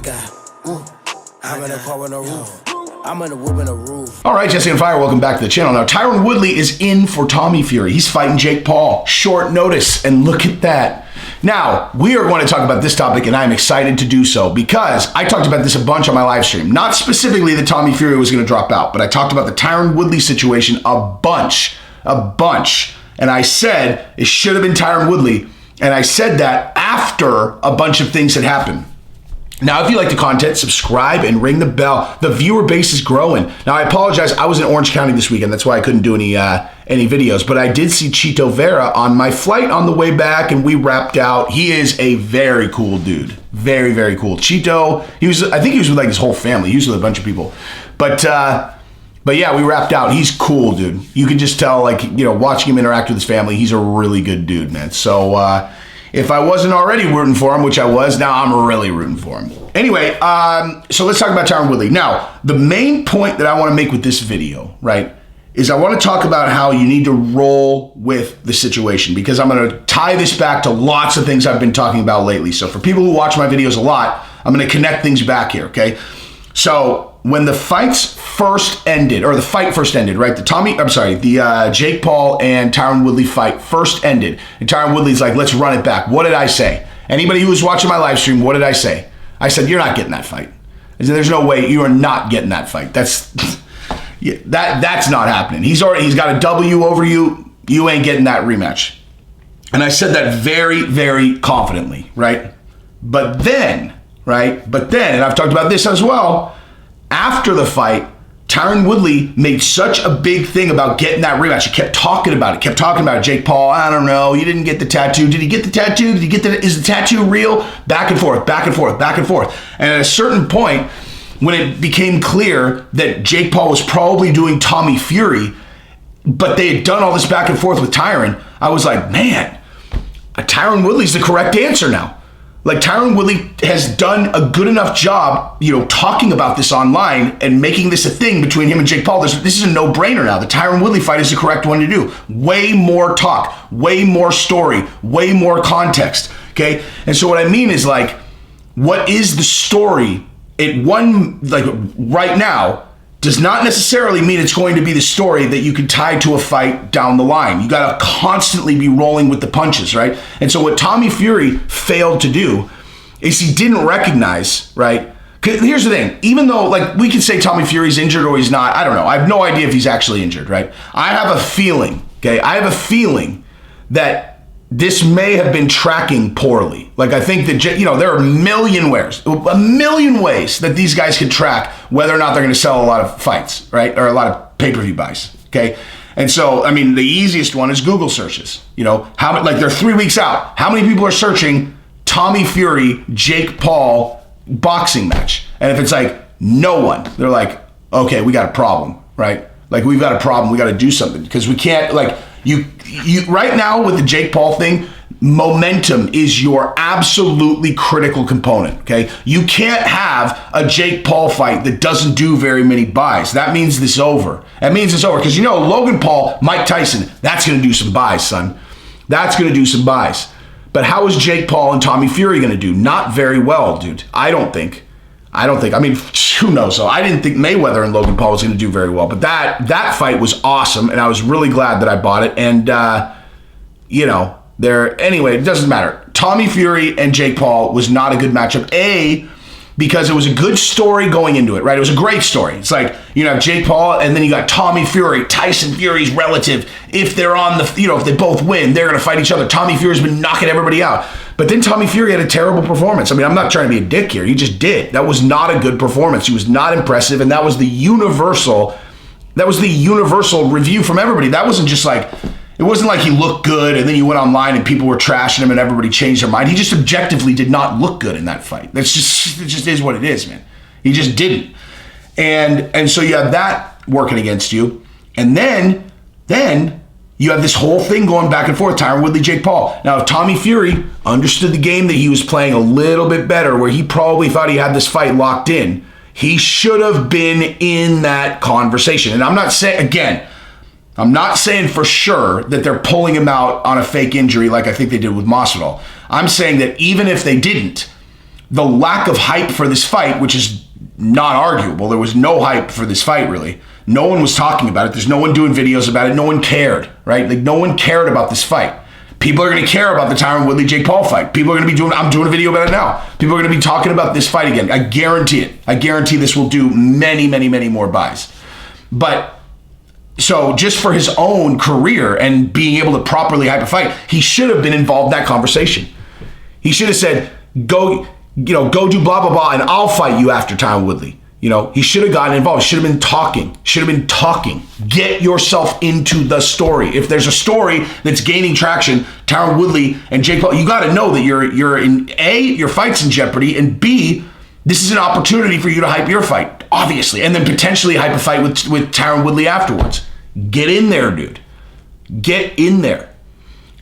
I'm in a car with no roof. I'm in a whip in a roof. All right, Jesse on Fire, welcome back to the channel. Now, Tyron Woodley is in for Tommy Fury. He's fighting Jake Paul. Short notice, and look at that. Now, we are going to talk about this topic, and I'm excited to do so because I talked about this a bunch on my live stream. Not specifically that Tommy Fury was going to drop out, but I talked about the Tyron Woodley situation a bunch. And I said it should have been Tyron Woodley, and I said that after a bunch of things had happened. Now, if you like the content, subscribe and ring the bell. The viewer base is growing. Now, I apologize. I was in Orange County this weekend. That's why I couldn't do any videos. But I did see Chito Vera on my flight on the way back, and we wrapped out. He is a very cool dude. Very, very cool. Chito, I think he was with like his whole family. He was with a bunch of people. But yeah, we wrapped out. He's cool, dude. You can just tell, like, you know, watching him interact with his family, he's a really good dude, man. So, if I wasn't already rooting for him, which I was, now I'm really rooting for him. Anyway, so let's talk about Tyron Woodley. Now, the main point that I want to make with this video, right, is I want to talk about how you need to roll with the situation, because I'm going to tie this back to lots of things I've been talking about lately. So for people who watch my videos a lot, I'm going to connect things back here, okay? So when the fight first ended, right? The Jake Paul and Tyron Woodley fight first ended, and Tyron Woodley's like, let's run it back. What did I say? Anybody who was watching my live stream, what did I say? I said, you're not getting that fight. I said, there's no way you are not getting that fight. That's not happening. He's got a W over you. You ain't getting that rematch. And I said that very, very confidently, right? But then, and I've talked about this as well, after the fight, Tyron Woodley made such a big thing about getting that rematch. He kept talking about it. Jake Paul, I don't know, you didn't get the tattoo. Did he get the tattoo? Is the tattoo real? Back and forth. And at a certain point, when it became clear that Jake Paul was probably doing Tommy Fury, but they had done all this back and forth with Tyron, I was like, man, Tyron Woodley's the correct answer now. Like, Tyron Woodley has done a good enough job, you know, talking about this online and making this a thing between him and Jake Paul. This is a no-brainer now. The Tyron Woodley fight is the correct one to do. Way more talk, way more story, way more context, okay? And so what I mean is, like, what is the story? Right now, does not necessarily mean it's going to be the story that you can tie to a fight down the line. You got to constantly be rolling with the punches, right? And so what Tommy Fury failed to do is he didn't recognize, right? 'Cause here's the thing. Even though, like, we can say Tommy Fury's injured or he's not, I don't know. I have no idea if he's actually injured, right? I have a feeling, okay? That this may have been tracking poorly. Like, I think that, you know, there are a million ways that these guys can track whether or not they're going to sell a lot of fights, right? Or a lot of pay-per-view buys, okay? And so, I mean, the easiest one is Google searches. You know, they're 3 weeks out. How many people are searching Tommy Fury, Jake Paul boxing match? And if it's like no one, they're like, okay, we got a problem, right? Like, we've got a problem. We got to do something, because we can't, like, you right now with the Jake Paul thing, momentum is your absolutely critical component, okay? You can't have a Jake Paul fight that doesn't do very many buys. That means it's over. Because, you know, Logan Paul, Mike Tyson, that's going to do some buys, son. That's going to do some buys. But how is Jake Paul and Tommy Fury going to do? Not very well, dude. I don't think. I mean, who knows? So I didn't think Mayweather and Logan Paul was going to do very well. But that fight was awesome, and I was really glad that I bought it. And, you know, anyway, it doesn't matter. Tommy Fury and Jake Paul was not a good matchup. Because it was a good story going into it, right? It was a great story. It's like, you know, Jake Paul, and then you got Tommy Fury, Tyson Fury's relative. If they're on the, you know, if they both win, they're going to fight each other. Tommy Fury's been knocking everybody out. But then Tommy Fury had a terrible performance. I mean, I'm not trying to be a dick here. He just did. That was not a good performance. He was not impressive, and that was the universal review from everybody. That wasn't just like, it wasn't like he looked good and then you went online and people were trashing him and everybody changed their mind. He just objectively did not look good in that fight. It just is what it is, man. He just didn't. And so you have that working against you. And then you have this whole thing going back and forth, Tyron Woodley, Jake Paul. Now, if Tommy Fury understood the game that he was playing a little bit better, where he probably thought he had this fight locked in, he should have been in that conversation. And I'm not saying for sure that they're pulling him out on a fake injury like I think they did with Masvidal. I'm saying that even if they didn't, the lack of hype for this fight, which is not arguable. There was no hype for this fight, really. No one was talking about it. There's no one doing videos about it. No one cared, right? Like, no one cared about this fight. People are going to care about the Tyron Woodley Jake Paul fight. People are going to be doing, I'm doing a video about it now. People are going to be talking about this fight again. I guarantee it. I guarantee this will do many, many, many more buys. But so just for his own career and being able to properly hype a fight, he should have been involved in that conversation. He should have said, go do blah, blah, blah, and I'll fight you after Tyron Woodley. He should have gotten involved. Should have been talking. Get yourself into the story. If there's a story that's gaining traction, Tyron Woodley and Jake Paul, you got to know that you're in A, your fight's in jeopardy, and B, this is an opportunity for you to hype your fight, obviously, and then potentially hype a fight with Tyron Woodley afterwards. Get in there, dude. Get in there.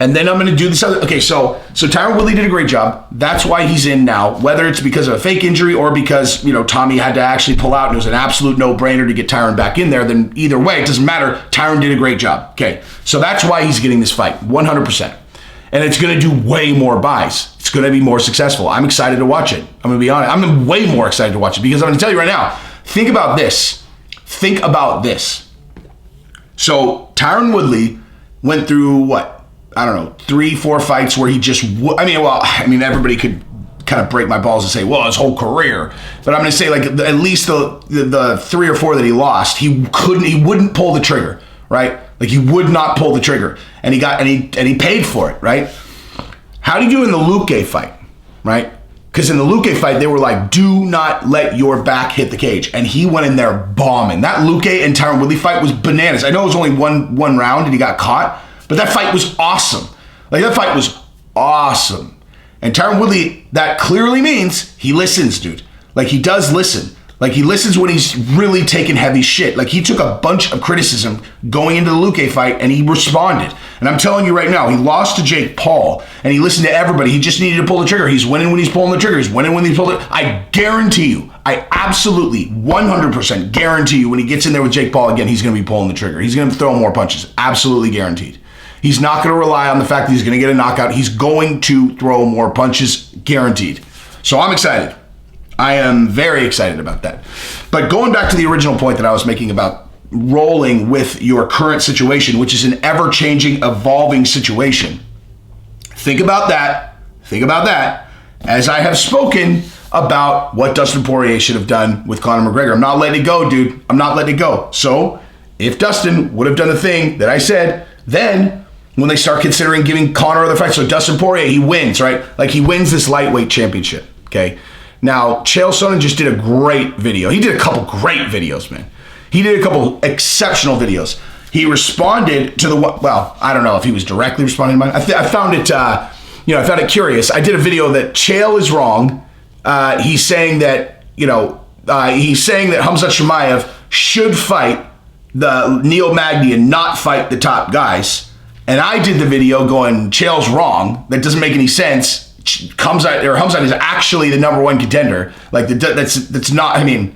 And then I'm going to do this other. Okay, so Tyron Woodley did a great job. That's why he's in now. Whether it's because of a fake injury or because Tommy had to actually pull out and it was an absolute no-brainer to get Tyron back in there, then either way, it doesn't matter. Tyron did a great job. Okay, so that's why he's getting this fight, 100%. And it's going to do way more buys. It's going to be more successful. I'm excited to watch it. I'm going to be honest. I'm way more excited to watch it because I'm going to tell you right now. Think about this. So Tyron Woodley went through what? I don't know, 3-4 fights where he just, everybody could kind of break my balls and say, well, his whole career. But I'm going to say, like, at least the 3 or 4 that he lost, he wouldn't pull the trigger, right? Like, he would not pull the trigger. And he paid for it, right? How did he do in the Luque fight, right? Because in the Luque fight, they were like, do not let your back hit the cage. And he went in there bombing. That Luque and Tyron Woodley fight was bananas. I know it was only one round and he got caught. But that fight was awesome. And Tyron Woodley, that clearly means he listens, dude. Like, he does listen. Like, he listens when he's really taking heavy shit. Like, he took a bunch of criticism going into the Luque fight, and he responded. And I'm telling you right now, he lost to Jake Paul, and he listened to everybody. He just needed to pull the trigger. He's winning when he's pulling the trigger. He's winning when he's pulling it. I guarantee you, I absolutely 100% guarantee you when he gets in there with Jake Paul again, he's going to be pulling the trigger. He's going to throw more punches. Absolutely guaranteed. He's not going to rely on the fact that he's going to get a knockout. He's going to throw more punches, guaranteed. So I'm excited. I am very excited about that. But going back to the original point that I was making about rolling with your current situation, which is an ever-changing, evolving situation. Think about that. As I have spoken about what Dustin Poirier should have done with Conor McGregor. I'm not letting it go, dude. I'm not letting it go. So if Dustin would have done the thing that I said, then when they start considering giving Conor other fights, so Dustin Poirier, he wins, right? Like, he wins this lightweight championship, okay? Now, Chael Sonnen just did a great video. He did a couple great videos, man. He did a couple exceptional videos. He responded to I don't know if he was directly responding to mine. I found it, I found it curious. I did a video that Chael is wrong. He's saying that, Khamzat Chimaev should fight the Neil Magny and not fight the top guys. And I did the video going, Chael's wrong. That doesn't make any sense. Khamzat is actually the number one contender. Like, that's not, And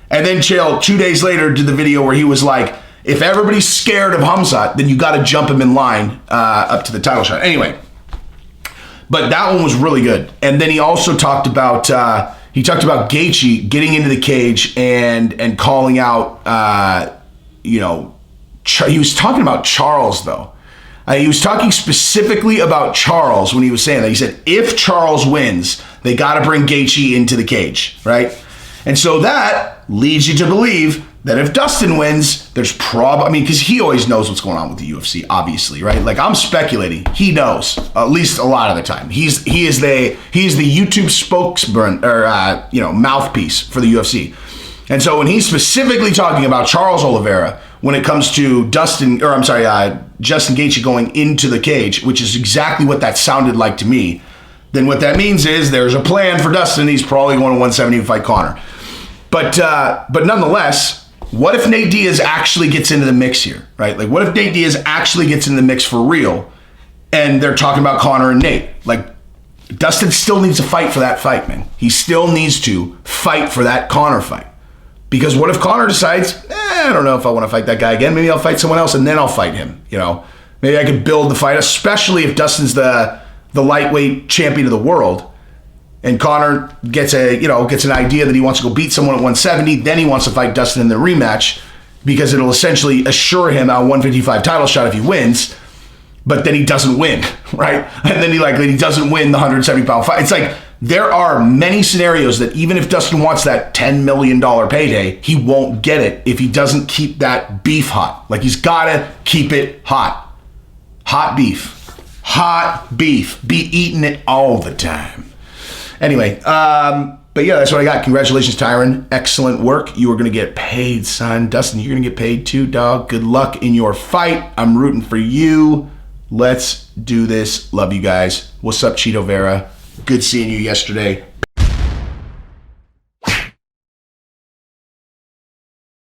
then Chael, 2 days later, did the video where he was like, if everybody's scared of Khamzat, then you got to jump him in line up to the title shot. Anyway, but that one was really good. And then he also talked about Gaethje getting into the cage and calling out, he was talking about Charles, though. He was talking specifically about Charles when he was saying that. He said, if Charles wins, they got to bring Gaethje into the cage, right? And so that leads you to believe that if Dustin wins, there's because he always knows what's going on with the UFC, obviously, right? Like, I'm speculating. He knows, at least a lot of the time. He is the YouTube spokesman or mouthpiece for the UFC. And so when he's specifically talking about Charles Oliveira, when it comes to Justin Gaethje going into the cage, which is exactly what that sounded like to me, then what that means is there's a plan for Dustin. He's probably going to 170 to fight Conor. But nonetheless, what if Nate Diaz actually gets into the mix here, right? Like, what if Nate Diaz actually gets in the mix for real and they're talking about Conor and Nate? Like, Dustin still needs to fight for that fight, man. He still needs to fight for that Conor fight. Because what if Conor decides, I don't know if I want to fight that guy again. Maybe I'll fight someone else and then I'll fight him. Maybe I could build the fight, especially if Dustin's the lightweight champion of the world. And Conor gets an idea that he wants to go beat someone at 170. Then he wants to fight Dustin in the rematch because it'll essentially assure him a 155 title shot if he wins. But then he doesn't win, right? And then he doesn't win the 170-pound fight. It's like there are many scenarios that even if Dustin wants that $10 million payday, he won't get it if he doesn't keep that beef hot. Like, he's got to keep it hot. Hot beef. Hot beef. Be eating it all the time. Anyway, but yeah, that's what I got. Congratulations, Tyron. Excellent work. You are going to get paid, son. Dustin, you're going to get paid too, dog. Good luck in your fight. I'm rooting for you. Let's do this. Love you guys. What's up, Cheeto Vera? Good seeing you yesterday.